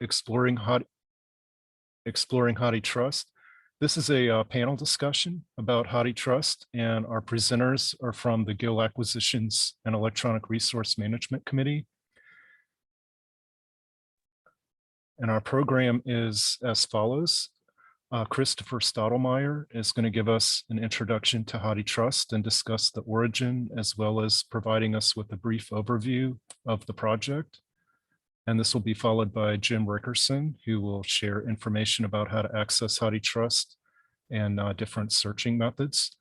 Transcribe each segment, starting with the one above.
exploring HathiTrust. This is a panel discussion about HathiTrust, and our presenters are from the Gill Acquisitions and Electronic Resource Management Committee. And our program is as follows. Christopher Stotelmyer is going to give us an introduction to HathiTrust and discuss the origin, as well as providing us with a brief overview of the project. And this will be followed by Jim Rickerson, who will share information about how to access HathiTrust and different searching methods.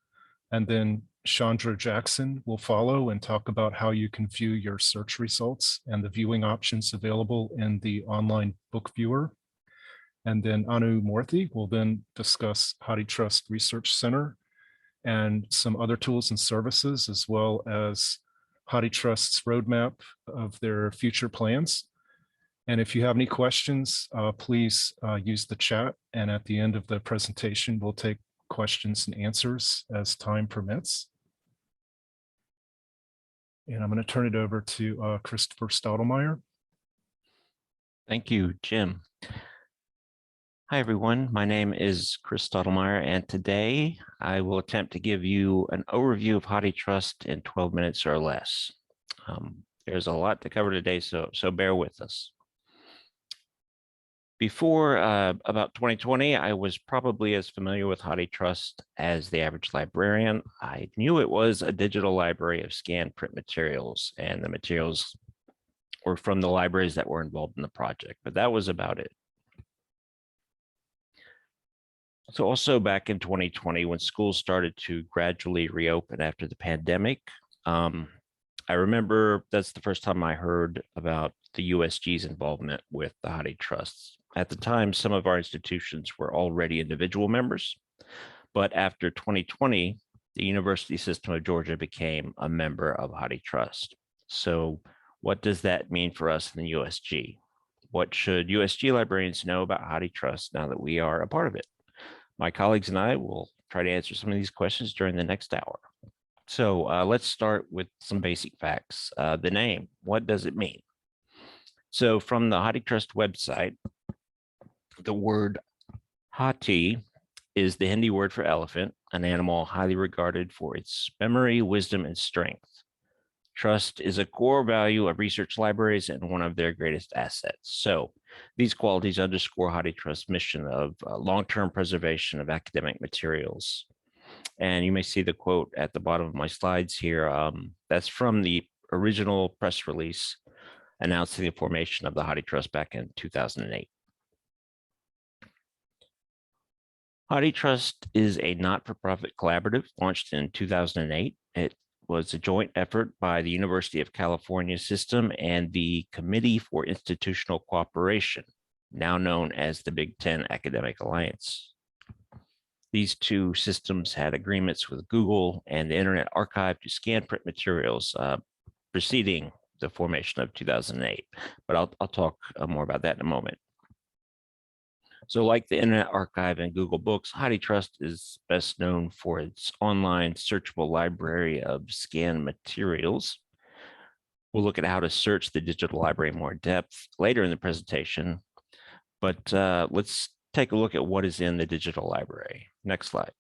And then Chandra Jackson will follow and talk about how you can view your search results and the viewing options available in the online book viewer. And then Moorthy will then discuss HathiTrust Research Center and some other tools and services, as well as HathiTrust's roadmap of their future plans. And if you have any questions, please use the chat. And at the end of the presentation, we'll take questions and answers as time permits. And I'm going to turn it over to Christopher Stotelmyer. Thank you, Jim. Hi, everyone. My name is Chris Stotelmyer, and today I will attempt to give you an overview of HathiTrust in 12 minutes or less. There's a lot to cover today, so bear with us. Before about 2020, I was probably as familiar with HathiTrust as the average librarian. I knew it was a digital library of scanned print materials, and the materials were from the libraries that were involved in the project, but that was about it. So also back in 2020, when schools started to gradually reopen after the pandemic, I remember that's the first time I heard about the USG's involvement with the HathiTrust. At the time, some of our institutions were already individual members, but after 2020, the University System of Georgia became a member of HathiTrust. So what does that mean for us in the USG? What should USG librarians know about HathiTrust now that we are a part of it? My colleagues and I will try to answer some of these questions during the next hour. So let's start with some basic facts. The name, what does it mean? So from the HathiTrust website, the word Hathi is the Hindi word for elephant, an animal highly regarded for its memory, wisdom, and strength. Trust is a core value of research libraries and one of their greatest assets. So these qualities underscore HathiTrust's mission of long-term preservation of academic materials. And you may see the quote at the bottom of my slides here. That's from the original press release announcing the formation of the HathiTrust back in 2008. HathiTrust is a not-for-profit collaborative launched in 2008. It was a joint effort by the University of California System and the Committee for Institutional Cooperation, now known as the Big Ten Academic Alliance. These two systems had agreements with Google and the Internet Archive to scan print materials preceding the formation of 2008, but I'll talk more about that in a moment. So like the Internet Archive and Google Books, HathiTrust is best known for its online searchable library of scanned materials. We'll look at how to search the digital library in more depth later in the presentation, but let's take a look at what is in the digital library. Next slide.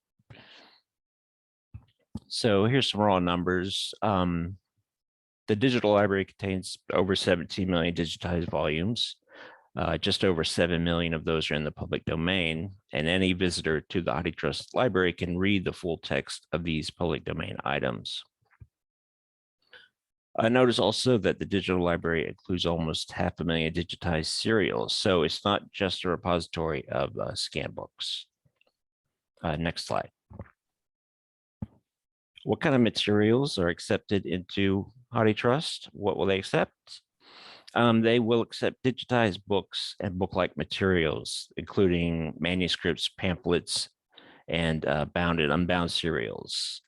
So here's some raw numbers. The digital library contains over 17 million digitized volumes. Just over 7 million of those are in the public domain, and any visitor to the HathiTrust library can read the full text of these public domain items. Notice also that the digital library includes almost 500,000 digitized serials, so it's not just a repository of scan books. Next slide. What kind of materials are accepted into HathiTrust? What will they accept? They will accept digitized books and book-like materials, including manuscripts, pamphlets, and bound and unbound serials.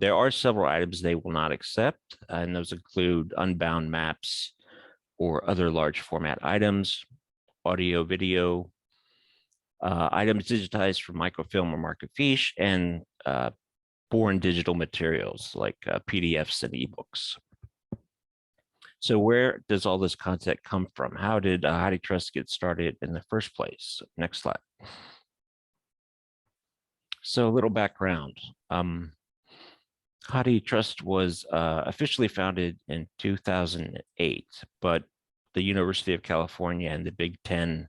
There are several items they will not accept, and those include unbound maps or other large format items, audio, video, items digitized from microfilm or microfiche, and born digital materials like PDFs and ebooks. So where does all this content come from? How did HathiTrust get started in the first place? Next slide. So a little background. HathiTrust was officially founded in 2008, but the University of California and the Big Ten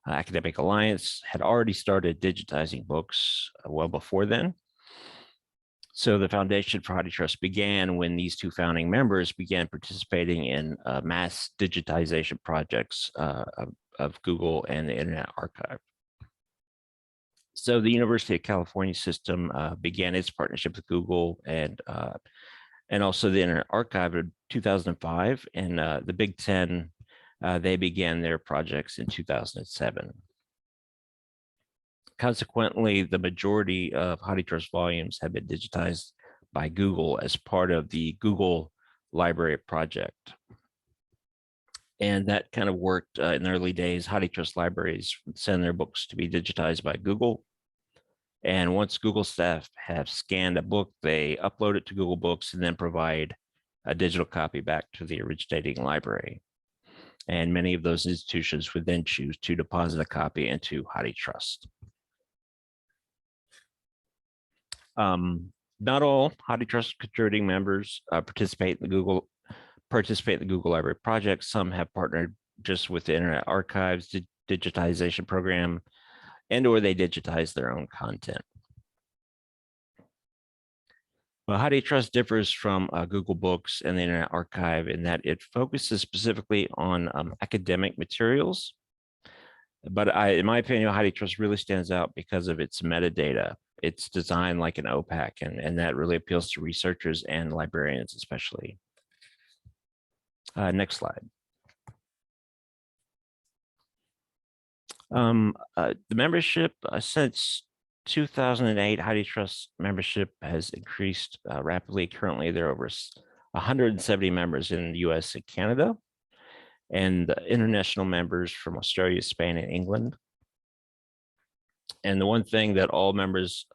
Academic Alliance had already started digitizing books well before then. So the foundation for HathiTrust began when these two founding members began participating in mass digitization projects of Google and the Internet Archive. So the University of California system began its partnership with Google and also the Internet Archive in 2005, and the Big Ten, they began their projects in 2007. Consequently, the majority of HathiTrust volumes have been digitized by Google as part of the Google Library Project. And that kind of worked in the early days. HathiTrust libraries would send their books to be digitized by Google. And once Google staff have scanned a book, they upload it to Google Books and then provide a digital copy back to the originating library. And many of those institutions would then choose to deposit a copy into HathiTrust. Not all HathiTrust contributing members participate in the Google Library Project. Some have partnered just with the Internet Archive's digitization program, and/or they digitize their own content. Well, HathiTrust differs from Google Books and the Internet Archive in that it focuses specifically on academic materials. But in my opinion, HathiTrust really stands out because of its metadata. It's designed like an OPAC, and that really appeals to researchers and librarians especially. Next slide. The membership since 2008, HathiTrust membership has increased rapidly. Currently, there are over 170 members in the US and Canada, and international members from Australia, Spain, and England. And the one thing that all members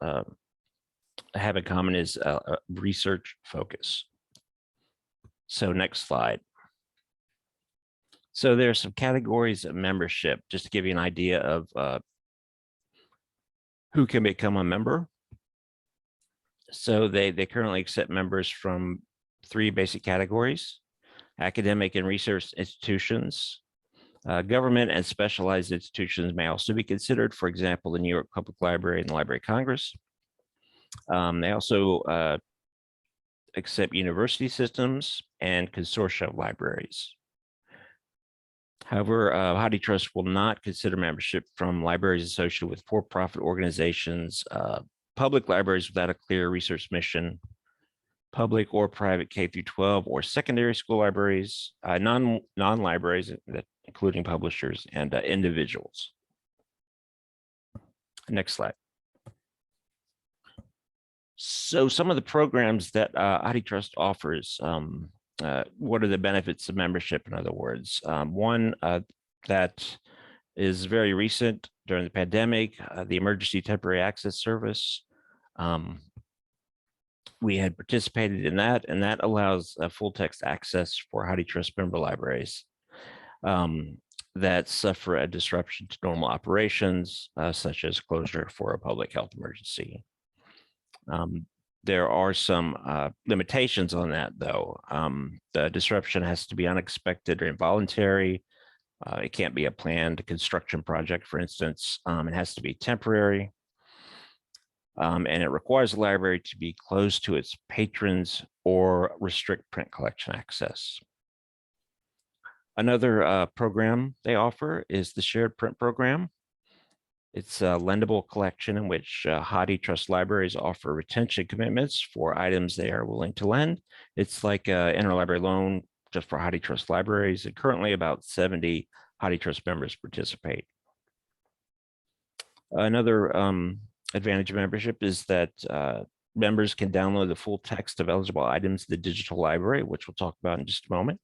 have in common is a research focus. So next slide. So there are some categories of membership, just to give you an idea of who can become a member. So they currently accept members from 3 basic categories: academic and research institutions. Government and specialized institutions may also be considered, for example, the New York Public Library and the Library of Congress. They also accept university systems and consortia of libraries. However, HathiTrust will not consider membership from libraries associated with for-profit organizations, public libraries without a clear research mission, public or private K-12 or secondary school libraries, non-libraries, including publishers and individuals. Next slide. So some of the programs that HathiTrust offers, what are the benefits of membership, in other words? One that is very recent during the pandemic, the Emergency Temporary Access Service. We had participated in that, and that allows full text access for HathiTrust member libraries that suffer a disruption to normal operations, such as closure for a public health emergency. There are some limitations on that, though. The disruption has to be unexpected or involuntary. It can't be a planned construction project, for instance. It has to be temporary. And it requires the library to be closed to its patrons or restrict print collection access. Another program they offer is the Shared Print Program. It's a lendable collection in which HathiTrust libraries offer retention commitments for items they are willing to lend. It's like an interlibrary loan just for HathiTrust libraries, and currently about 70 HathiTrust members participate. Another advantage of membership is that members can download the full text of eligible items in the digital library, which we'll talk about in just a moment.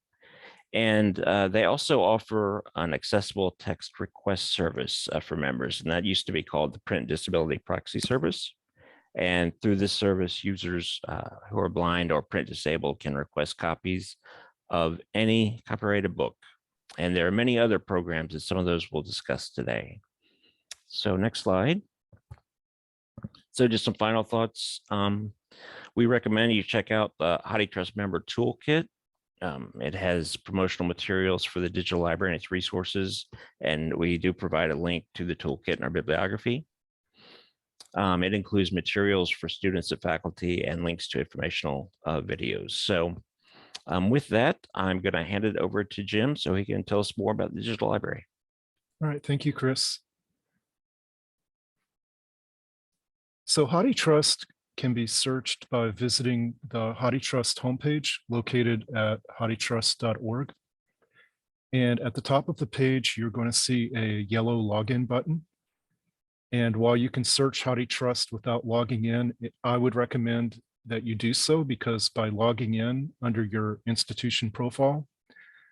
And they also offer an accessible text request service for members, and that used to be called the Print Disability Proxy Service. And through this service, users who are blind or print disabled can request copies of any copyrighted book. And there are many other programs, and some of those we'll discuss today. So next slide. So just some final thoughts. We recommend you check out the HathiTrust member toolkit. It has promotional materials for the digital library and its resources, and we do provide a link to the toolkit in our bibliography. It includes materials for students and faculty and links to informational videos. So with that, I'm going to hand it over to Jim so he can tell us more about the digital library. All right, thank you, Chris. So HathiTrust can be searched by visiting the HathiTrust homepage located at hathitrust.org. And at the top of the page, you're going to see a yellow login button. And while you can search HathiTrust without logging in, I would recommend that you do so, because by logging in under your institution profile,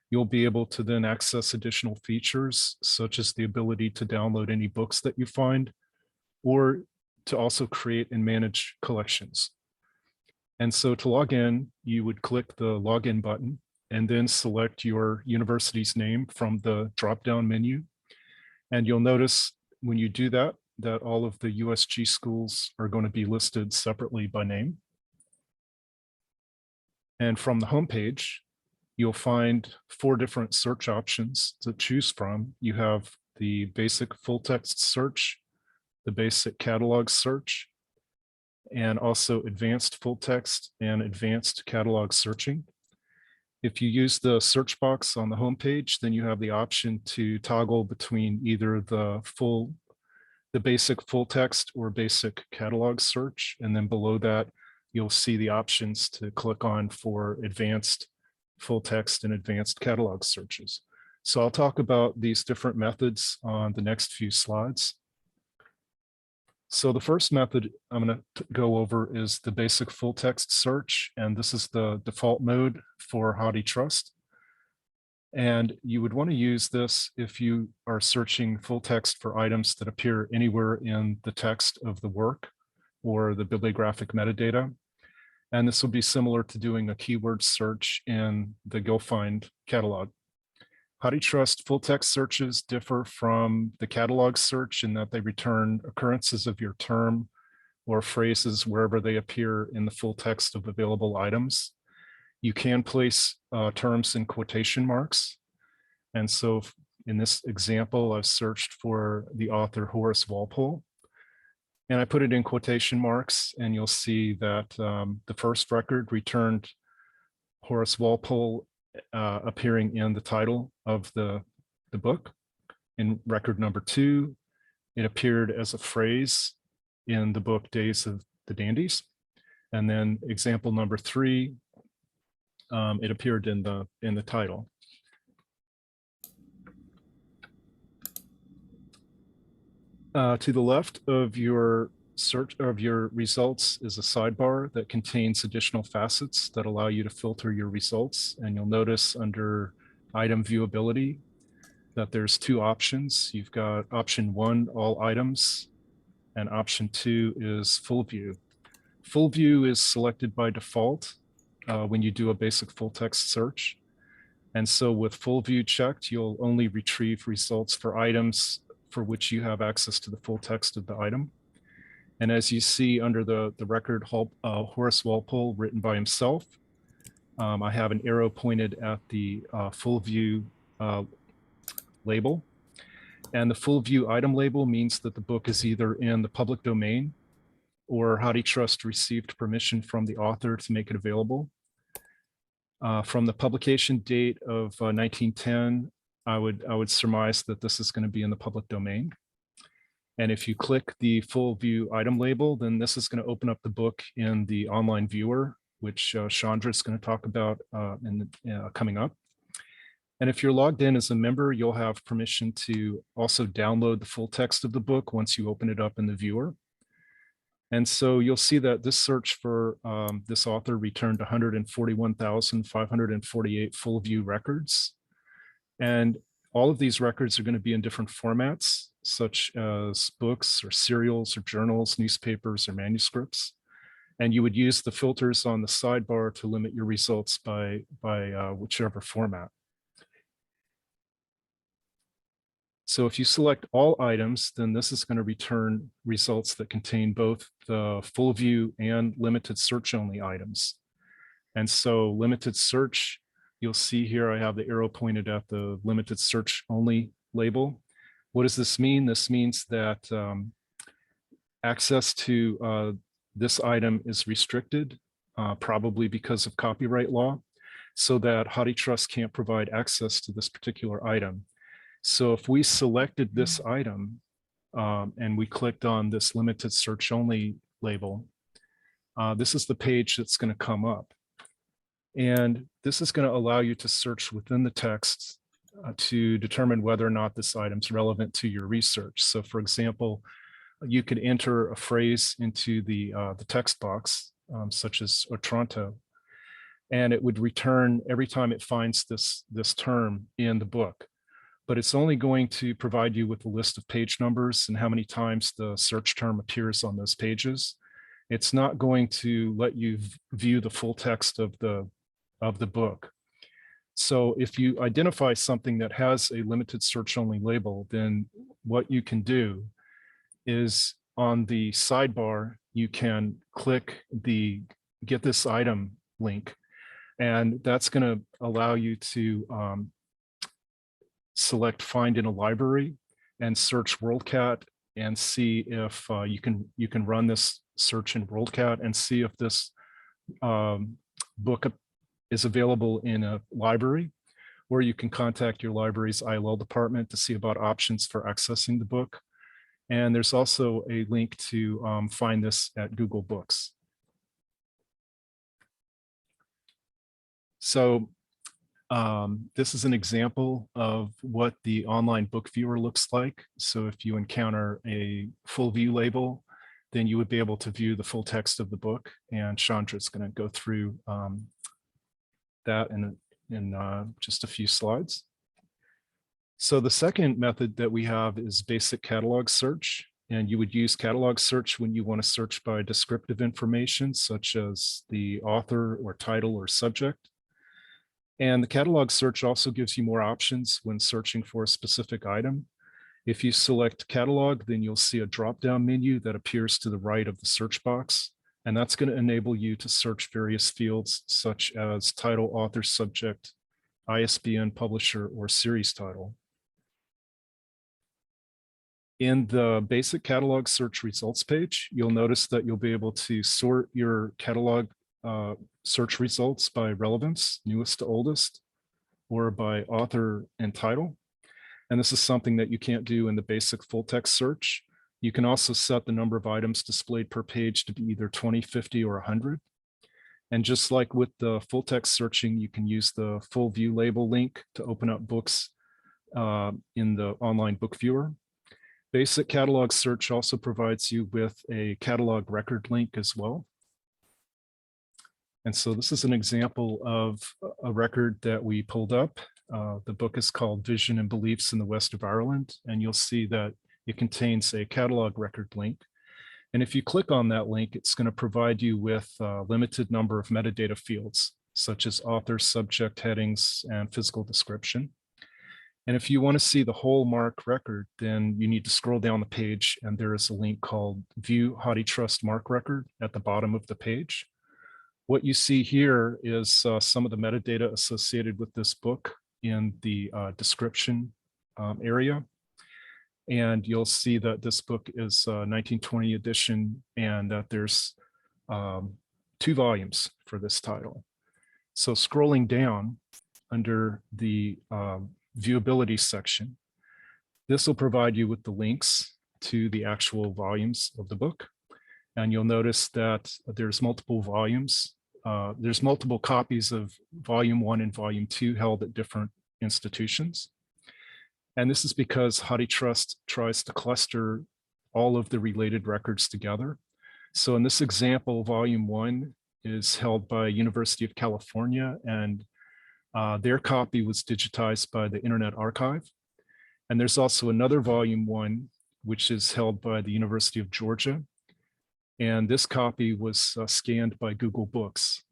you'll be able to then access additional features, such as the ability to download any books that you find, or to also create and manage collections. And so to log in, you would click the login button and then select your university's name from the drop-down menu. And you'll notice when you do that, that all of the USG schools are going to be listed separately by name. And from the homepage, you'll find 4 different search options to choose from. You have the basic full text search, the basic catalog search, and also advanced full text and advanced catalog searching. If you use the search box on the homepage, then you have the option to toggle between either the basic full text or basic catalog search. And then below that, you'll see the options to click on for advanced full text and advanced catalog searches. So I'll talk about these different methods on the next few slides. So the first method I'm going to go over is the basic full text search, and this is the default mode for HathiTrust. And you would want to use this if you are searching full text for items that appear anywhere in the text of the work or the bibliographic metadata. And this will be similar to doing a keyword search in the GoFind catalog. HathiTrust full text searches differ from the catalog search in that they return occurrences of your term or phrases wherever they appear in the full text of available items. You can place terms in quotation marks. And so in this example, I've searched for the author Horace Walpole, and I put it in quotation marks, and you'll see that the first record returned Horace Walpole appearing in the title of the book. In record number 2, it appeared as a phrase in the book Days of the Dandies. And then example number 3, it appeared in the title. To the left of your search of your results is a sidebar that contains additional facets that allow you to filter your results. And you'll notice under item viewability that there's 2 options. You've got option 1, all items, and option 2 is full view. Full view is selected by default when you do a basic full text search. And so with full view checked, you'll only retrieve results for items for which you have access to the full text of the item. And as you see under the record Horace Walpole written by himself, I have an arrow pointed at the full view label. And the full view item label means that the book is either in the public domain or HathiTrust received permission from the author to make it available. From the publication date of 1910, I would surmise that this is going to be in the public domain. And if you click the full view item label, then this is going to open up the book in the online viewer, which Chandra is going to talk about coming up. And if you're logged in as a member, you'll have permission to also download the full text of the book once you open it up in the viewer. And so you'll see that this search for this author returned 141,548 full view records. And all of these records are going to be in different formats, such as books or serials or journals, newspapers or manuscripts. And you would use the filters on the sidebar to limit your results by whichever format. So if you select all items, then this is going to return results that contain both the full view and limited search only items. And so limited search, you'll see here I have the arrow pointed at the limited search only label. What does this mean? This means that access to this item is restricted, probably because of copyright law, so that HathiTrust can't provide access to this particular item. So if we selected this item and we clicked on this limited search only label, this is the page that's going to come up. And this is going to allow you to search within the text to determine whether or not this item is relevant to your research. So for example, you could enter a phrase into the text box, such as Otranto, and it would return every time it finds this term in the book. But it's only going to provide you with a list of page numbers and how many times the search term appears on those pages. It's not going to let you view the full text of the book. So if you identify something that has a limited search only label, then what you can do is on the sidebar, you can click the get this item link, and that's going to allow you to select find in a library and search WorldCat and see if you can run this search in WorldCat and see if this book is available in a library, or you can contact your library's ILL department to see about options for accessing the book. And there's also a link to find this at Google Books. So this is an example of what the online book viewer looks like. So if you encounter a full view label, then you would be able to view the full text of the book. And Chandra is going to go through that in just a few slides. So the second method that we have is basic catalog search. And you would use catalog search when you want to search by descriptive information, such as the author or title or subject. And the catalog search also gives you more options when searching for a specific item. If you select catalog, then you'll see a drop-down menu that appears to the right of the search box. And that's going to enable you to search various fields such as title, author, subject, ISBN, publisher, or series title. In the basic catalog search results page, you'll notice that you'll be able to sort your catalog search results by relevance, newest to oldest, or by author and title. And this is something that you can't do in the basic full text search. You can also set the number of items displayed per page to be either 20, 50, or 100. And just like with the full text searching, you can use the full view label link to open up books in the online book viewer. Basic catalog search also provides you with a catalog record link as well. And so this is an example of a record that we pulled up. The book is called Vision and Beliefs in the West of Ireland, and you'll see that it contains a catalog record link. And if you click on that link, it's going to provide you with a limited number of metadata fields, such as author, subject, headings, and physical description. And if you want to see the whole MARC record, then you need to scroll down the page, and there is a link called View HathiTrust MARC Record at the bottom of the page. What you see here is some of the metadata associated with this book in the description area. And you'll see that this book is a 1920 edition and that there's 2 volumes for this title. So scrolling down under the viewability section, this will provide you with the links to the actual volumes of the book. And you'll notice that there's multiple volumes. There's multiple copies of Volume 1 and Volume 2 held at different institutions. And this is because HathiTrust tries to cluster all of the related records together. So in this example, Volume 1 is held by University of California, and their copy was digitized by the Internet Archive. And there's also another Volume 1, which is held by the University of Georgia. And this copy was scanned by Google Books.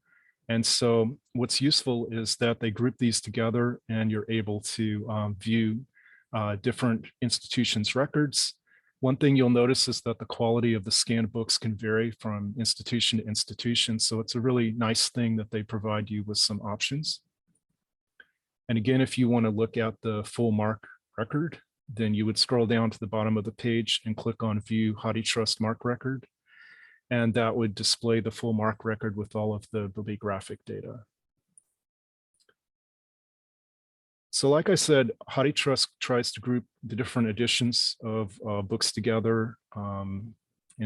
And so what's useful is that they group these together and you're able to view different institutions' records. One thing you'll notice is that the quality of the scanned books can vary from institution to institution. So it's a really nice thing that they provide you with some options. And again, if you want to look at the full MARC record, then you would scroll down to the bottom of the page and click on View HathiTrust MARC Record. And that would display the full MARC record with all of the bibliographic data. So like I said, HathiTrust tries to group the different editions of books together in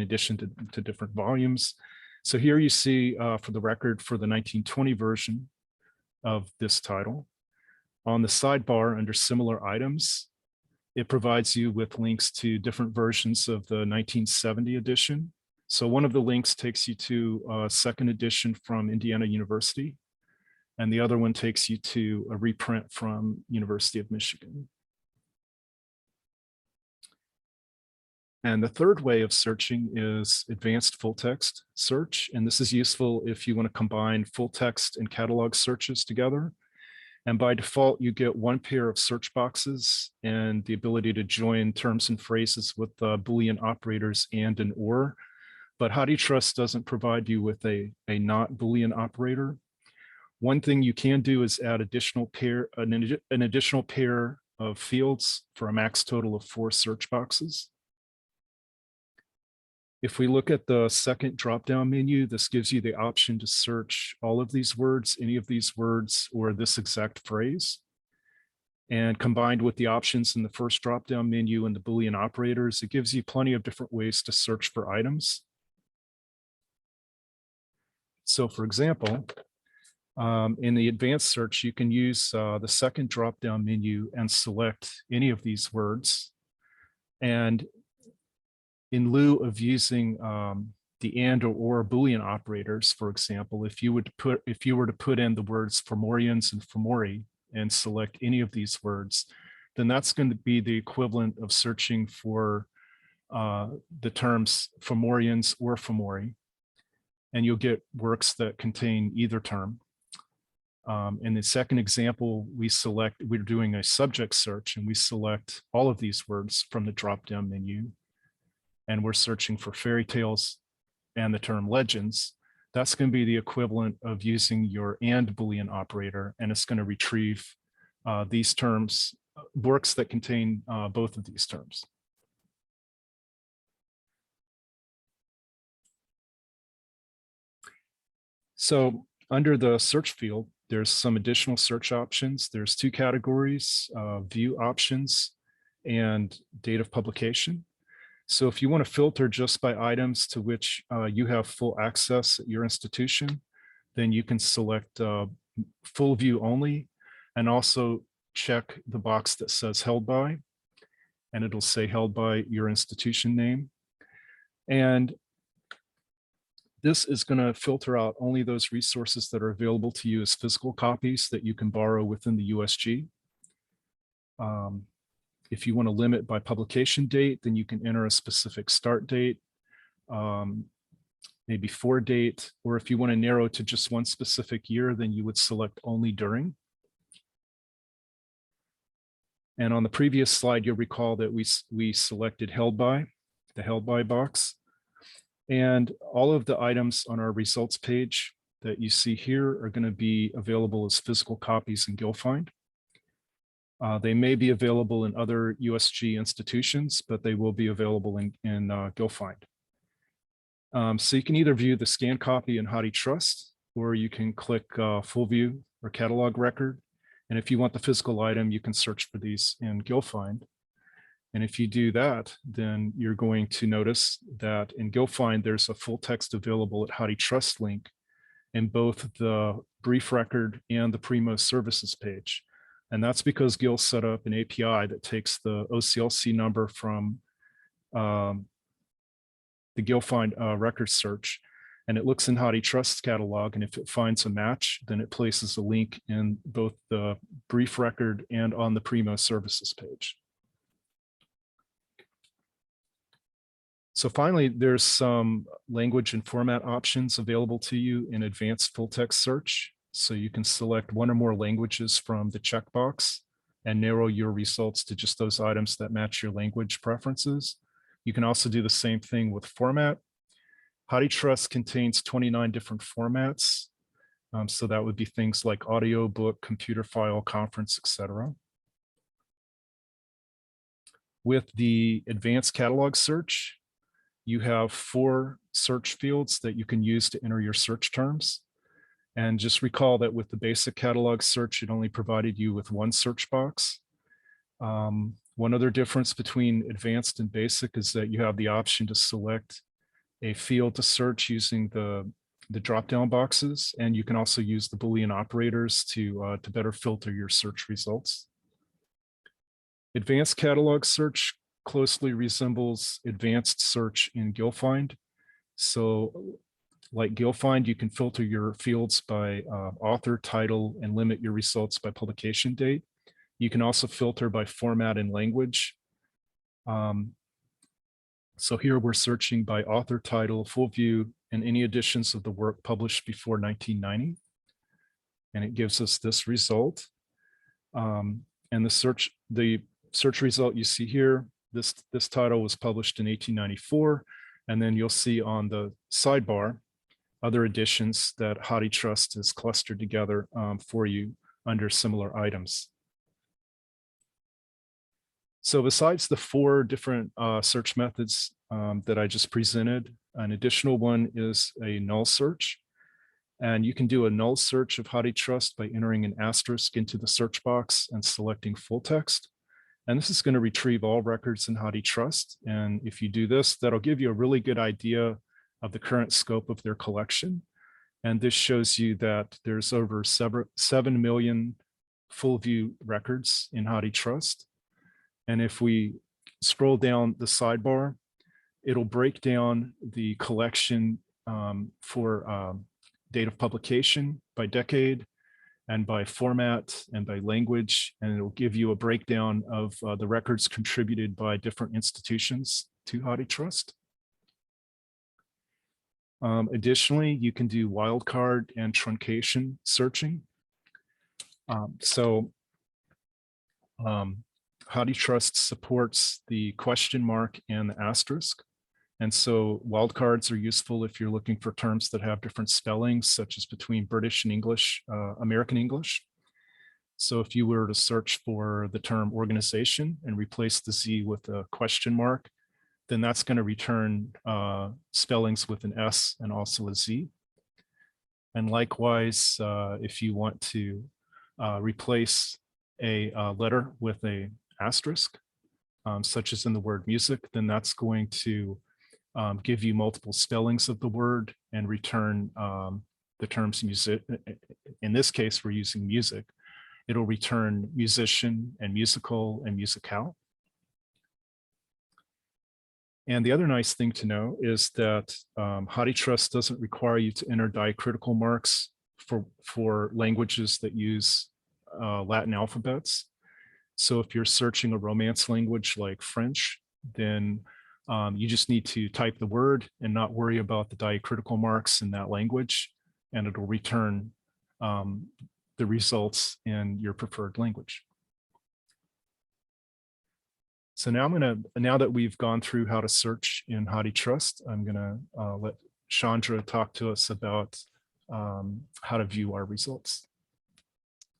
addition to different volumes. So here you see for the record for the 1920 version of this title. On the sidebar under similar items, it provides you with links to different versions of the 1970 edition. So one of the links takes you to a second edition from Indiana University, and the other one takes you to a reprint from University of Michigan. And the third way of searching is advanced full text search. And this is useful if you want to combine full text and catalog searches together. And by default, you get one pair of search boxes and the ability to join terms and phrases with Boolean operators and an or. But HathiTrust doesn't provide you with a not Boolean operator. One thing you can do is add an additional pair of fields for a max total of 4 search boxes. If we look at the second drop-down menu, this gives you the option to search all of these words, any of these words, or this exact phrase. And combined with the options in the first drop-down menu and the Boolean operators, it gives you plenty of different ways to search for items. So for example, in the advanced search, you can use the second drop-down menu and select any of these words. And in lieu of using the and or Boolean operators, for example, if you were to put in the words Fomorians and Fomori and select any of these words, then that's going to be the equivalent of searching for the terms Fomorians or Fomori, and you'll get works that contain either term. In the second example, we're doing a subject search and we select all of these words from the drop-down menu. And we're searching for fairy tales and the term legends. That's going to be the equivalent of using your and Boolean operator, and it's going to retrieve these terms, works that contain both of these terms. So under the search field, there's some additional search options. There's 2 categories, view options and date of publication. So if you want to filter just by items to which you have full access at your institution, then you can select full view only and also check the box that says held by, and it'll say held by your institution name. And this is going to filter out only those resources that are available to you as physical copies that you can borrow within the USG. If you want to limit by publication date, then you can enter a specific start date, maybe for date, or if you want to narrow to just one specific year, then you would select only during. And on the previous slide, you'll recall that we selected held by, the held by box. And all of the items on our results page that you see here are going to be available as physical copies in GillFind. They may be available in other USG institutions, but they will be available in GillFind. So you can either view the scanned copy in HathiTrust, or you can click full view or catalog record. And if you want the physical item, you can search for these in GillFind. And if you do that, then you're going to notice that in GillFind, there's a full text available at HathiTrust link in both the brief record and the Primo services page. And that's because Gill set up an API that takes the OCLC number from the GillFind record search, and it looks in HathiTrust's catalog, and if it finds a match, then it places a link in both the brief record and on the Primo services page. So finally, there's some language and format options available to you in advanced full text search. So you can select one or more languages from the checkbox and narrow your results to just those items that match your language preferences. You can also do the same thing with format. HathiTrust contains 29 different formats. So that would be things like audio, book, computer file, conference, etc. With the advanced catalog search, you have 4 search fields that you can use to enter your search terms. And just recall that with the basic catalog search, it only provided you with 1 search box. One other difference between advanced and basic is that you have the option to select a field to search using the drop-down boxes, and you can also use the Boolean operators to better filter your search results. Advanced catalog search closely resembles advanced search in GillFind. So like GillFind, you can filter your fields by author, title, and limit your results by publication date. You can also filter by format and language. So here we're searching by author, title, full view, and any editions of the work published before 1990. And it gives us this result. And the search result you see here, this title was published in 1894. And then you'll see on the sidebar other editions that HathiTrust has clustered together for you under similar items. So besides the 4 different search methods that I just presented, an additional one is a null search. And you can do a null search of HathiTrust by entering an asterisk into the search box and selecting full text. And this is going to retrieve all records in HathiTrust. And if you do this, that'll give you a really good idea of the current scope of their collection. And this shows you that there's over 7 million full view records in HathiTrust. And if we scroll down the sidebar, it'll break down the collection for date of publication by decade and by format and by language. And it'll give you a breakdown of the records contributed by different institutions to HathiTrust. Additionally, you can do wildcard and truncation searching. HathiTrust supports the question mark and the asterisk. And so wildcards are useful if you're looking for terms that have different spellings, such as between British and English, American English. So if you were to search for the term organization and replace the Z with a question mark, then that's going to return spellings with an S and also a Z. And likewise, if you want to replace a letter with a asterisk, such as in the word music, then that's going to give you multiple spellings of the word and return the terms music. In this case, we're using music. It'll return musician and musical and musicale. And the other nice thing to know is that HathiTrust doesn't require you to enter diacritical marks for languages that use Latin alphabets. So if you're searching a Romance language like French, then you just need to type the word and not worry about the diacritical marks in that language, and it'll return the results in your preferred language. So now now that we've gone through how to search in HathiTrust, I'm gonna let Chandra talk to us about how to view our results.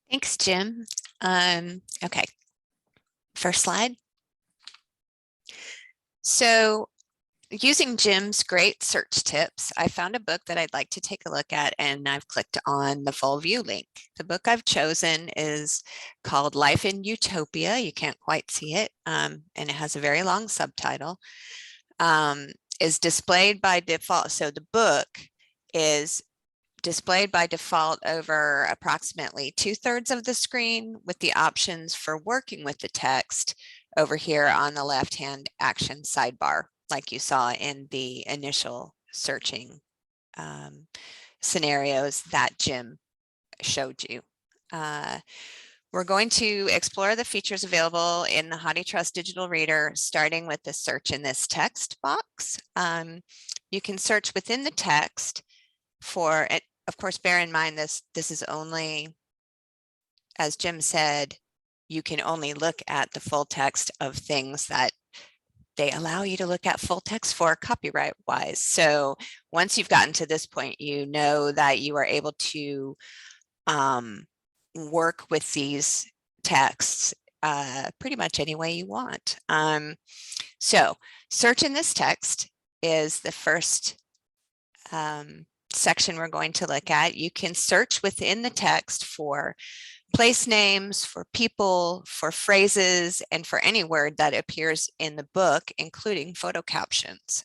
Thanks, Jim. Okay, first slide. So using Jim's great search tips, I found a book that I'd like to take a look at, and I've clicked on the full view link. The book I've chosen is called Life in Utopia. You can't quite see it, and it has a very long subtitle. Is displayed by default. So the book is displayed by default over approximately 2/3 of the screen, with the options for working with the text over here on the left-hand action sidebar, like you saw in the initial searching scenarios that Jim showed you. We're going to explore the features available in the HathiTrust digital reader, starting with the search in this text box. You can search within the text for it. Of course, bear in mind this is only, as Jim said, you can only look at the full text of things that they allow you to look at full text for copyright wise. So once you've gotten to this point, you know that you are able to work with these texts pretty much any way you want. So search in this text is the first section we're going to look at. You can search within the text for place names, for people, for phrases, and for any word that appears in the book, including photo captions.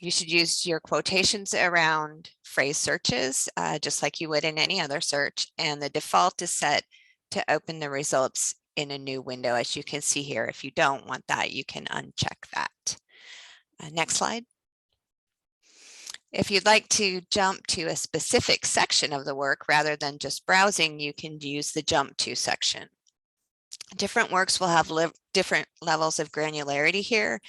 You should use your quotations around phrase searches, just like you would in any other search. And the default is set to open the results in a new window, as you can see here. If you don't want that, you can uncheck that. Next slide. If you'd like to jump to a specific section of the work rather than just browsing, you can use the jump to section. Different works will have different levels of granularity here,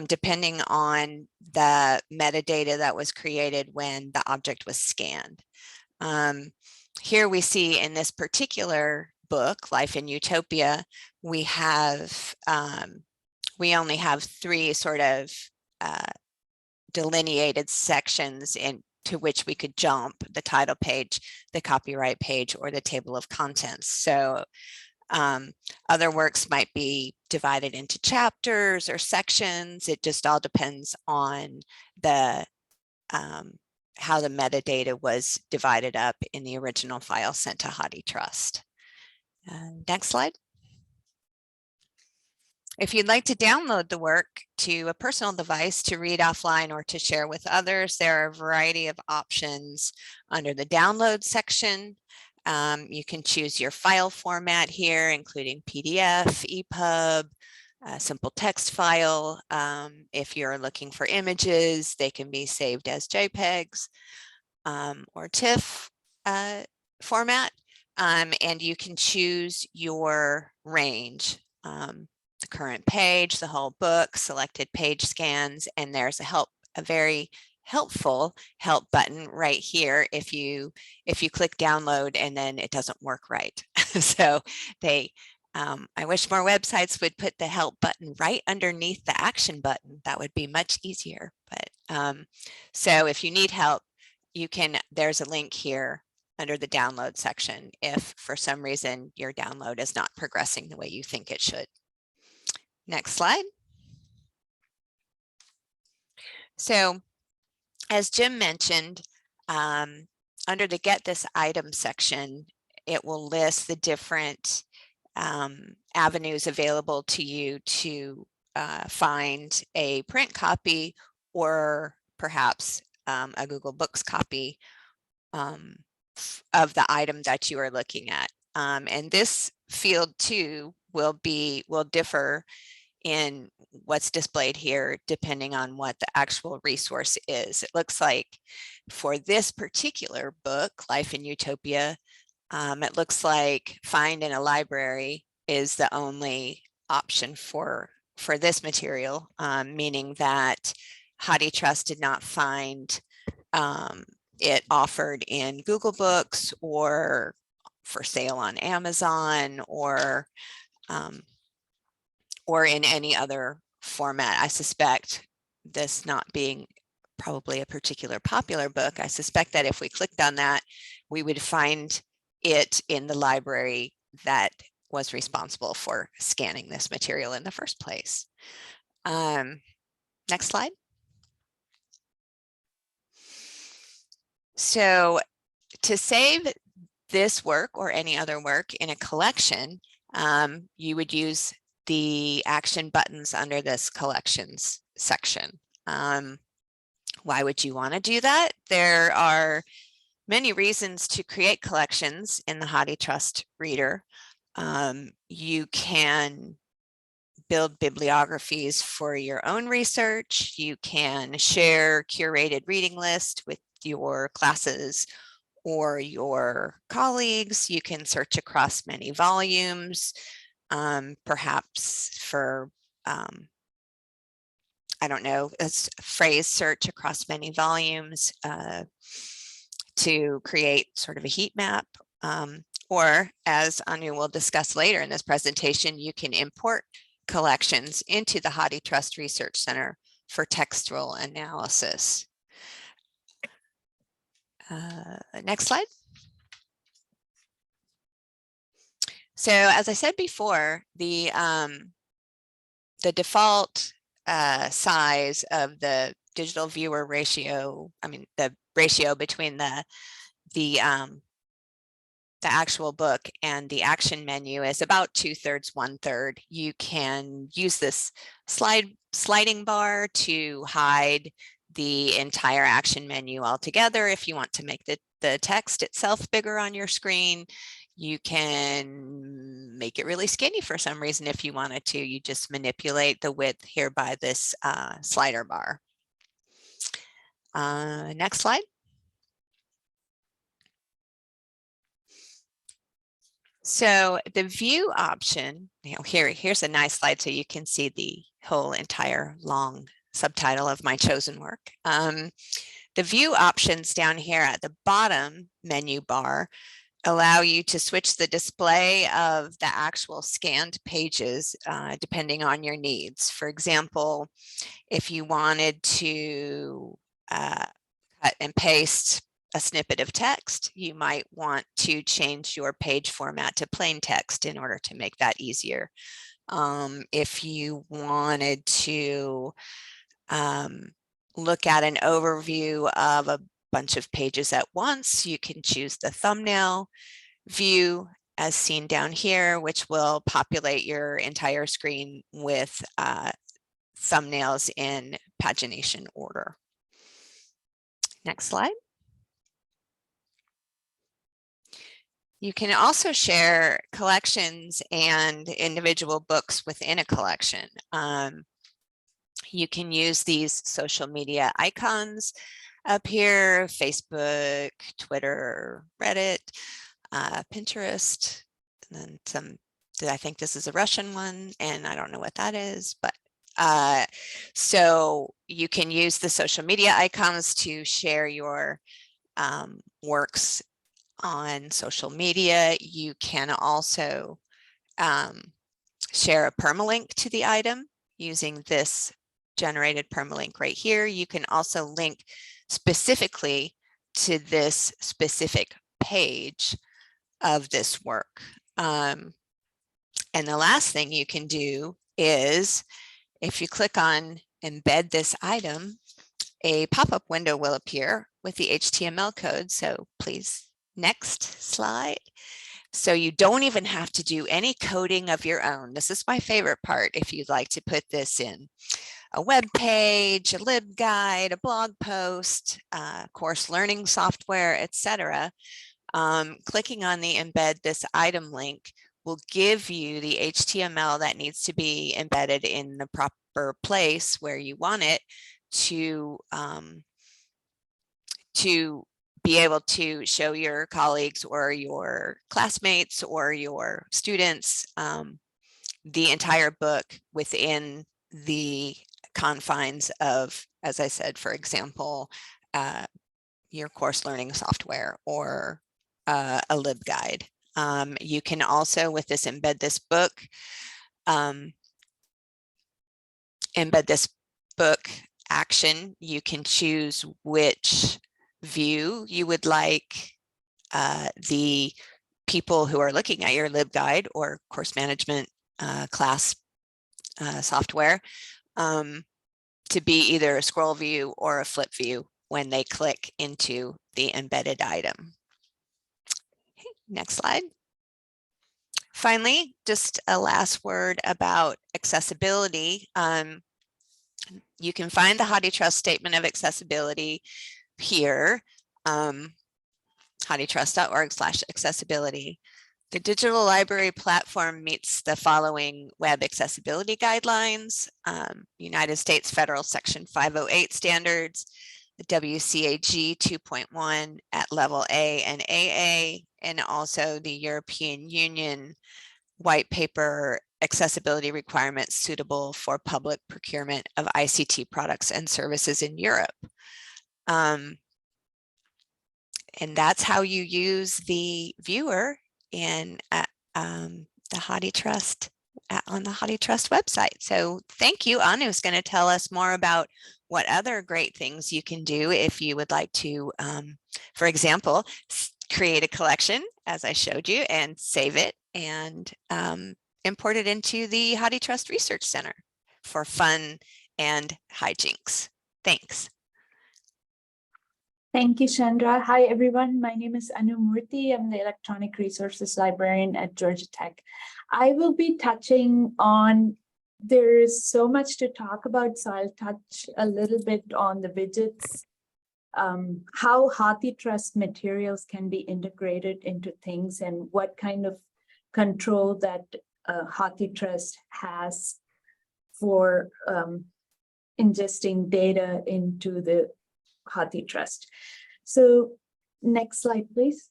depending on the metadata that was created when the object was scanned. Here we see in this particular book, Life in Utopia, we only have 3 sort of delineated sections into which we could jump: the title page, the copyright page, or the table of contents. So other works might be divided into chapters or sections. It just all depends on the how the metadata was divided up in the original file sent to HathiTrust. Next slide. If you'd like to download the work to a personal device to read offline or to share with others, there are a variety of options under the download section. You can choose your file format here, including PDF, EPUB, a simple text file. If you're looking for images, they can be saved as JPEGs or TIFF format. And you can choose your range. The current page, the whole book, selected page scans, and there's a very helpful help button right here if you click download and then it doesn't work right. So I wish more websites would put the help button right underneath the action button. That would be much easier. But so if you need help, there's a link here under the download section if for some reason your download is not progressing the way you think it should. Next slide. So as Jim mentioned, under the Get This Item section, it will list the different avenues available to you to find a print copy or perhaps a Google Books copy of the item that you are looking at. And this field too will differ in what's displayed here depending on what the actual resource is. It looks like for this particular book, Life in Utopia, it looks like find in a library is the only option for this material, meaning that HathiTrust did not find it offered in Google Books or for sale on Amazon or in any other format. I suspect, this not being probably a particular popular book, I suspect that if we clicked on that, we would find it in the library that was responsible for scanning this material in the first place. Next slide. So to save this work or any other work in a collection, you would use the action buttons under this collections section. Why would you want to do that? There are many reasons to create collections in the HathiTrust reader. You can build bibliographies for your own research. You can share curated reading lists with your classes or your colleagues. You can search across many volumes, perhaps for, I don't know, a phrase search across many volumes to create sort of a heat map. Or as Anu will discuss later in this presentation, you can import collections into the HathiTrust Research Center for textual analysis. Next slide. So as I said before, the default size of the digital viewer ratio, the ratio between the actual book and the action menu is about 2/3, 1/3. You can use this sliding bar to hide the entire action menu altogether. If you want to make the text itself bigger on your screen, you can make it really skinny for some reason. If you wanted to, you just manipulate the width here by this slider bar. Next slide. So the view option, here's a nice slide so you can see the whole entire long subtitle of my chosen work. The view options down here at the bottom menu bar allow you to switch the display of the actual scanned pages depending on your needs. For example, if you wanted to cut and paste a snippet of text, you might want to change your page format to plain text in order to make that easier. If you wanted to look at an overview of a bunch of pages at once, you can choose the thumbnail view as seen down here, which will populate your entire screen with thumbnails in pagination order. Next slide. You can also share collections and individual books within a collection. You can use these social media icons up here: Facebook, Twitter, Reddit, Pinterest, and then some. I think this is a Russian one, and I don't know what that is, but so you can use the social media icons to share your works on social media. You can also share a permalink to the item using this generated permalink right here. You can also link specifically to this specific page of this work. And the last thing you can do is, if you click on embed this item, a pop-up window will appear with the HTML code. So please, next slide. So you don't even have to do any coding of your own. This is my favorite part. If you'd like to put this in a web page, a LibGuide, a blog post, course learning software, etc., clicking on the embed this item link will give you the HTML that needs to be embedded in the proper place where you want it to be able to show your colleagues or your classmates or your students the entire book within the confines of, as I said, for example, your course learning software or a LibGuide. You can also, with this embed this book action, you can choose which view you would like the people who are looking at your LibGuide or course management class software to be either a scroll view or a flip view when they click into the embedded item. Okay, next slide. Finally, just a last word about accessibility. You can find the HathiTrust statement of accessibility here, hathitrust.org/accessibility. The digital library platform meets the following web accessibility guidelines: United States Federal Section 508 standards, the WCAG 2.1 at level A and AA, and also the European Union white paper accessibility requirements suitable for public procurement of ICT products and services in Europe. And that's how you use the viewer in the HathiTrust on the HathiTrust website. So thank you. Anu is going to tell us more about what other great things you can do if you would like to, for example, create a collection, as I showed you, and save it and import it into the HathiTrust Research Center for fun and hijinks. Thanks. Thank you, Chandra. Hi, everyone. My name is Anu Moorthy. I'm the Electronic Resources Librarian at Georgia Tech. I will be touching on, there's so much to talk about, so I'll touch a little bit on the widgets, how HathiTrust materials can be integrated into things, and what kind of control that HathiTrust has for ingesting data into the HathiTrust. So next slide, please.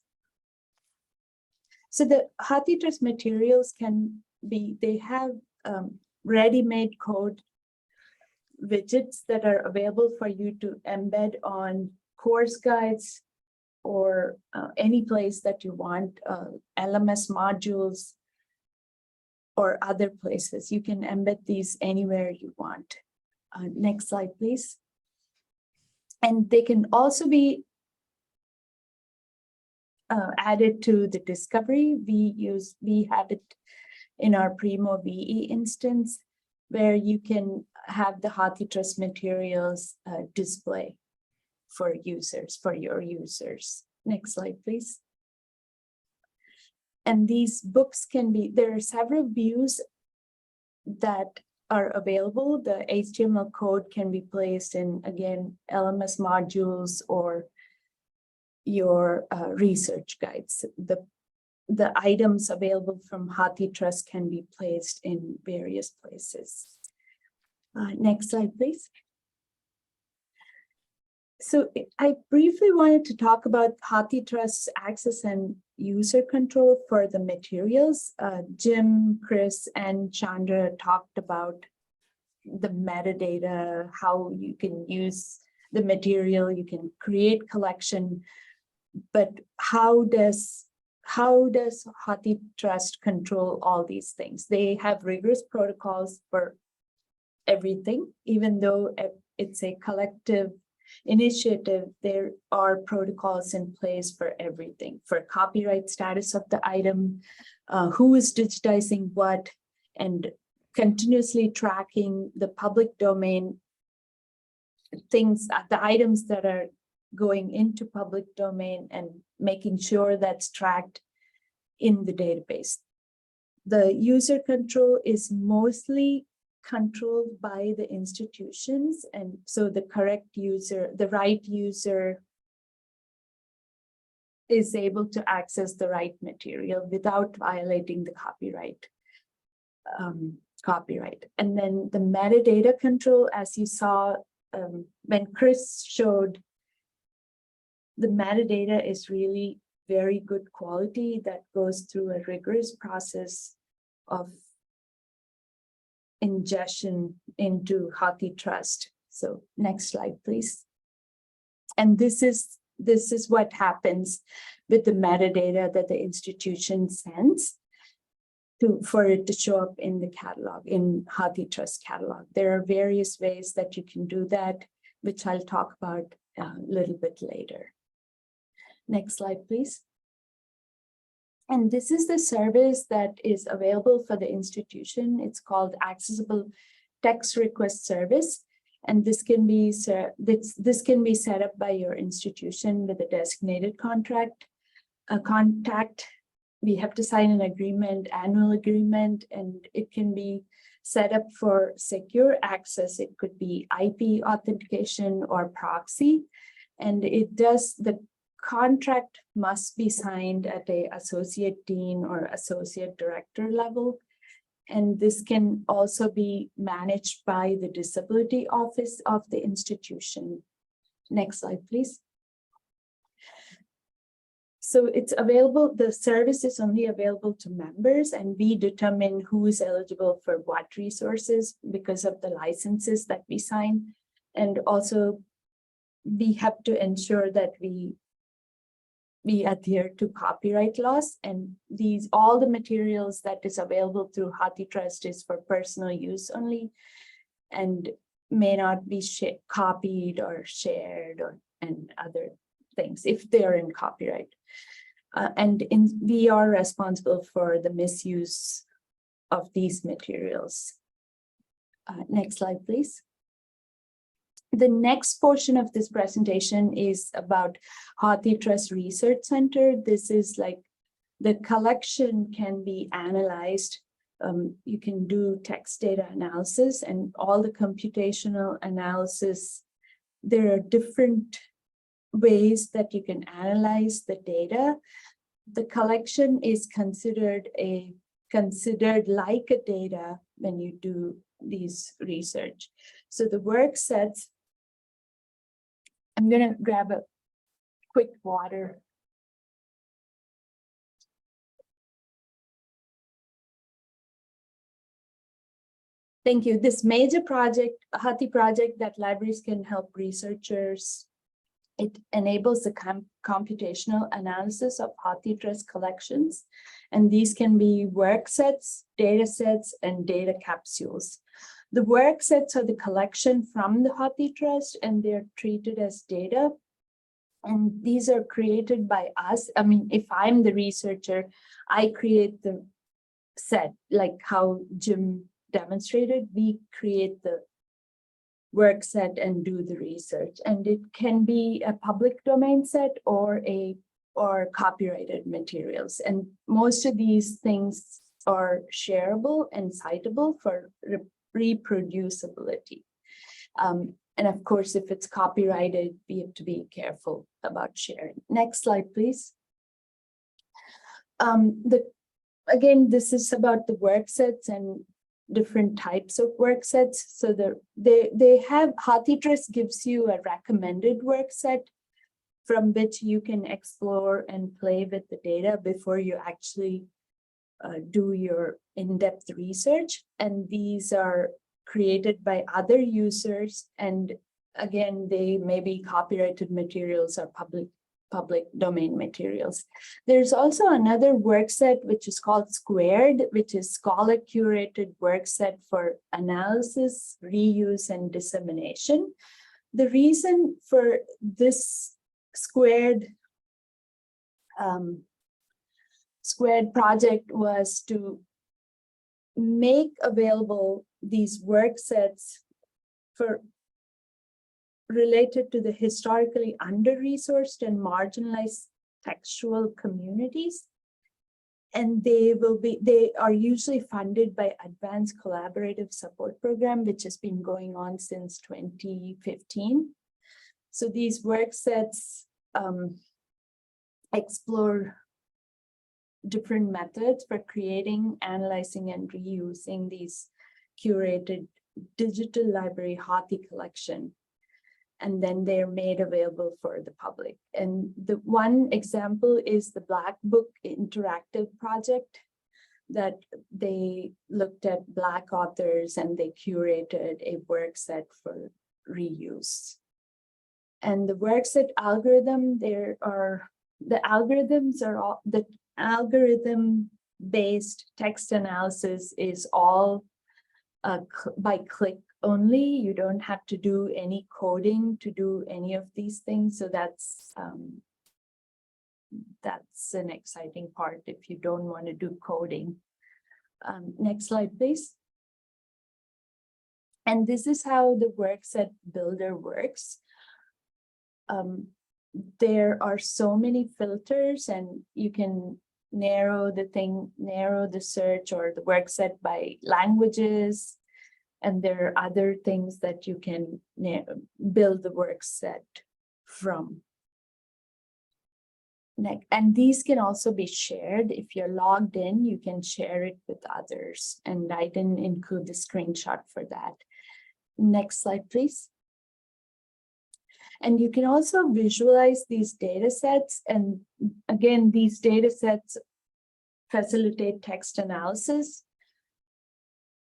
So the HathiTrust materials can be, they have ready-made code widgets that are available for you to embed on course guides or any place that you want, LMS modules or other places. You can embed these anywhere you want. Next slide, please. And they can also be added to the discovery. We have it in our Primo VE instance, where you can have the HathiTrust materials display for users, for your users. Next slide, please. And these books can be, there are several views that are available. The HTML code can be placed in, again, LMS modules or your research guides. The items available from HathiTrust can be placed in various places. Next slide, please. So I briefly wanted to talk about HathiTrust's access and user control for the materials. Jim, Chris, and Chandra talked about the metadata, how you can use the material, you can create collection, but how does HathiTrust control all these things? They have rigorous protocols for everything, even though it's a collective initiative, there are protocols in place for everything, for copyright status of the item, who is digitizing what, and continuously tracking the public domain things, the items that are going into public domain and making sure that's tracked in the database. The user control is mostly controlled by the institutions, and so the correct user, the right user is able to access the right material without violating the copyright. And then the metadata control, as you saw when Chris showed, the metadata is really very good quality that goes through a rigorous process of ingestion into HathiTrust. So next slide, please. And this is what happens with the metadata that the institution sends for it to show up in the catalog, in HathiTrust catalog. There are various ways that you can do that, which I'll talk about a little bit later. Next slide, please. And this is the service that is available for the institution. It's called Accessible Text Request Service. And this can be set up by your institution with a designated contact. We have to sign an agreement, annual agreement, and it can be set up for secure access. It could be IP authentication or proxy. And it does, the contract must be signed at a associate dean or associate director level. And this can also be managed by the disability office of the institution. Next slide, please. So it's available, the service is only available to members, and we determine who is eligible for what resources because of the licenses that we sign. And also we have to ensure that we adhere to copyright laws, and all the materials that is available through HathiTrust is for personal use only and may not be copied or shared and other things if they are in copyright. We are responsible for the misuse of these materials. Next slide, please. The next portion of this presentation is about HathiTrust Research Center. This is like the collection can be analyzed. You can do text data analysis and all the computational analysis. There are different ways that you can analyze the data. The collection is considered like a data when you do these research. So the work sets, I'm gonna grab a quick water. Thank you. This major project, Hathi project that libraries can help researchers. It enables the computational analysis of HathiTrust collections, and these can be work sets, data sets, and data capsules. The work sets are the collection from the HathiTrust, and they're treated as data. And these are created by us. I mean, if I'm the researcher, I create the set, like how Jim demonstrated. We create the work set and do the research, and it can be a public domain set or copyrighted materials, and most of these things are shareable and citable for reproducibility, and of course if it's copyrighted we have to be careful about sharing. Next slide, please. Again, this is about the work sets and different types of work sets. So they have, HathiTrust gives you a recommended work set from which you can explore and play with the data before you actually do your in-depth research. And these are created by other users. And again, they may be copyrighted materials or public domain materials. There's also another work set which is called Squared, which is scholar curated work set for analysis, reuse, and dissemination. The reason for this Squared project was to make available these work sets for related to the historically under-resourced and marginalized textual communities. And they are usually funded by Advanced Collaborative Support Program, which has been going on since 2015. So these work sets explore different methods for creating, analyzing, and reusing these curated digital library Hathi collection. And then they're made available for the public. And the one example is the Black Book Interactive project that they looked at Black authors and they curated a work set for reuse. And the work set algorithm, the algorithm-based text analysis is all by click only. You don't have to do any coding to do any of these things. So that's an exciting part if you don't want to do coding. Next slide, please. And this is how the workset builder works. There are so many filters, and you can narrow the search or the workset by languages. And there are other things that you can build the work set from. And these can also be shared. If you're logged in, you can share it with others. And I didn't include the screenshot for that. Next slide, please. And you can also visualize these data sets. And again, these data sets facilitate text analysis.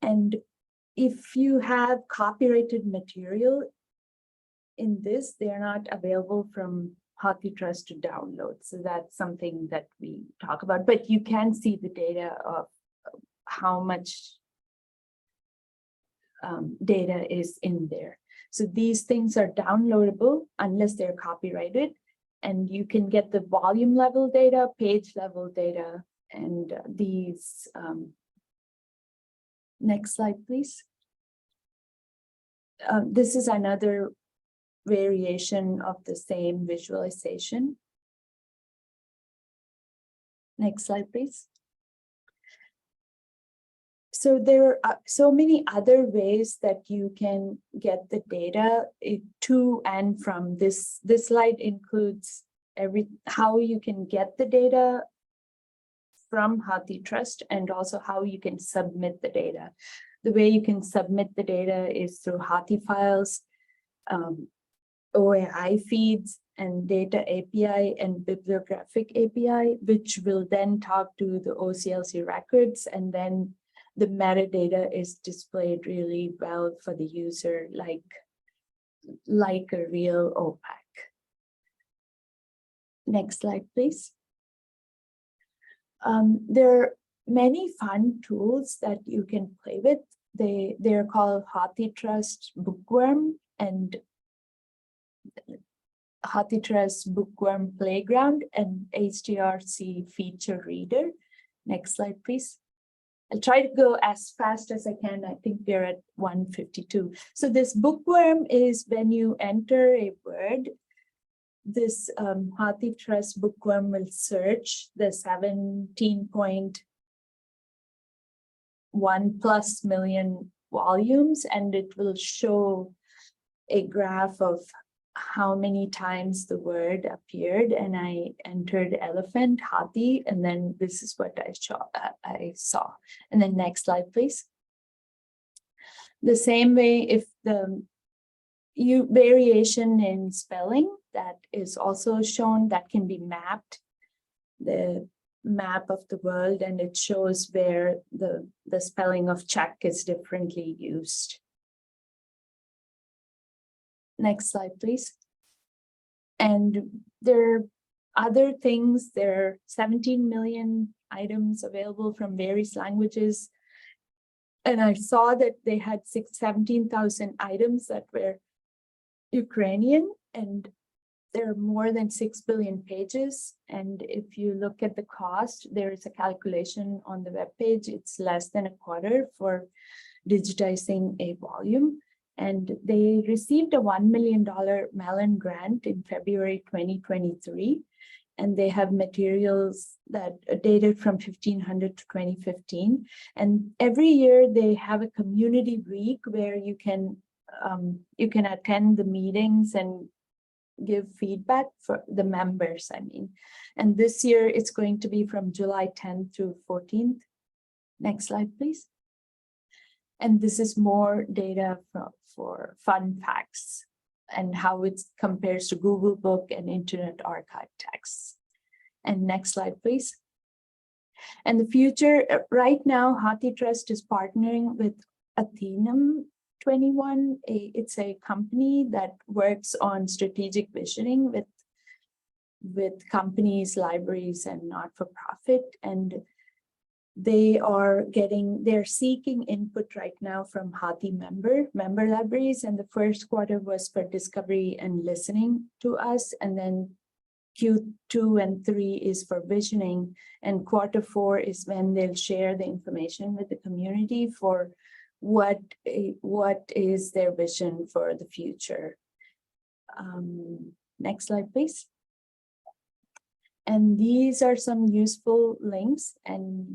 And if you have copyrighted material in this, they're not available from HathiTrust to download. So that's something that we talk about, but you can see the data of how much data is in there. So these things are downloadable unless they're copyrighted, and you can get the volume level data, page level data, and these. Next slide, please. This is another variation of the same visualization. Next slide, please. So there are so many other ways that you can get the data to and from. This slide includes how you can get the data from HathiTrust and also how you can submit the data. The way you can submit the data is through Hathi files, OAI feeds, and data API and bibliographic API, which will then talk to the OCLC records, and then the metadata is displayed really well for the user, like a real OPAC. Next slide, please. There are many fun tools that you can play with. They're called HathiTrust Bookworm and HathiTrust Bookworm Playground and HTRC Feature Reader. Next slide, please. I'll try to go as fast as I can. I think we're at 1:52. So this bookworm is when you enter a word, this HathiTrust bookworm will search the 17.1+ million volumes, and it will show a graph of how many times the word appeared. And I entered elephant, Hathi, and then this is what I saw. And then next slide, please. The same way, if the variation in spelling that is also shown, that can be mapped, the map of the world, and it shows where the spelling of check is differently used. Next slide, please. And there are other things. There are 17 million items available from various languages. And I saw that they had 17,000 items that were Ukrainian, and there are more than 6 billion pages. And if you look at the cost, there is a calculation on the webpage. It's less than a quarter for digitizing a volume. And they received a $1 million Mellon grant in February 2023. And they have materials that are dated from 1500 to 2015. And every year they have a community week where you can attend the meetings and give feedback for the members, And this year it's going to be from July 10th through 14th. Next slide, please. And this is more data for fun facts and how it compares to Google Book and Internet Archive texts. And next slide, please. And the future, right now, HathiTrust is partnering with Athenaeum 21. It's a company that works on strategic visioning with companies, libraries, and not-for-profit. And they're seeking input right now from Hathi member libraries, and the first quarter was for discovery and listening to us, and then Q2 and 3 is for visioning, and quarter 4 is when they'll share the information with the community for what is their vision for the future. Next slide, please. And these are some useful links, and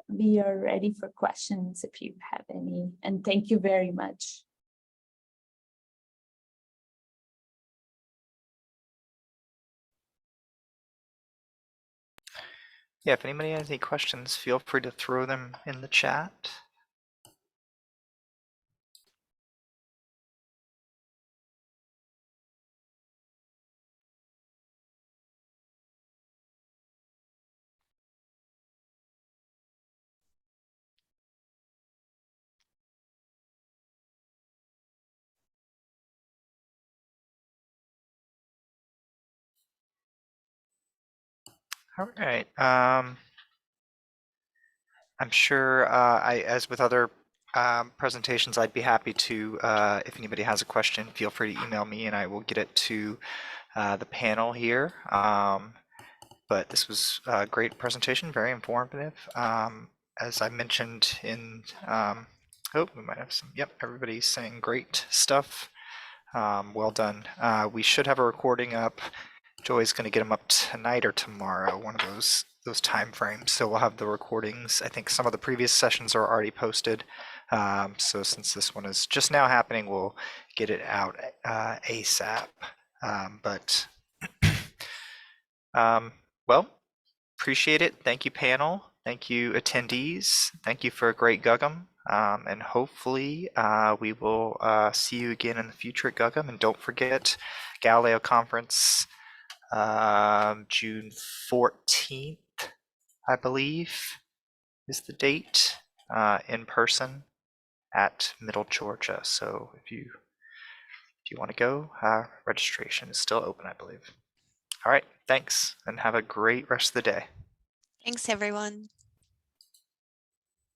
we are ready for questions if you have any. And thank you very much. Yeah, if anybody has any questions, feel free to throw them in the chat. All right. I'm sure, as with other presentations, I'd be happy to, if anybody has a question, feel free to email me and I will get it to the panel here. But this was a great presentation, very informative. As I mentioned in, oh, we might have some, yep, everybody's saying great stuff. Well done. We should have a recording up. Joy's going to get them up tonight or tomorrow, one of those time frames. So we'll have the recordings. I think some of the previous sessions are already posted. So since this one is just now happening, we'll get it out ASAP. Well, appreciate it. Thank you, panel. Thank you, attendees. Thank you for a great Guggum. And hopefully we will see you again in the future at Guggum. And don't forget Galileo Conference, June 14th, I believe, is the date, in person at Middle Georgia. So if you want to go, registration is still open, I believe. All right, thanks, and have a great rest of the day. Thanks, everyone.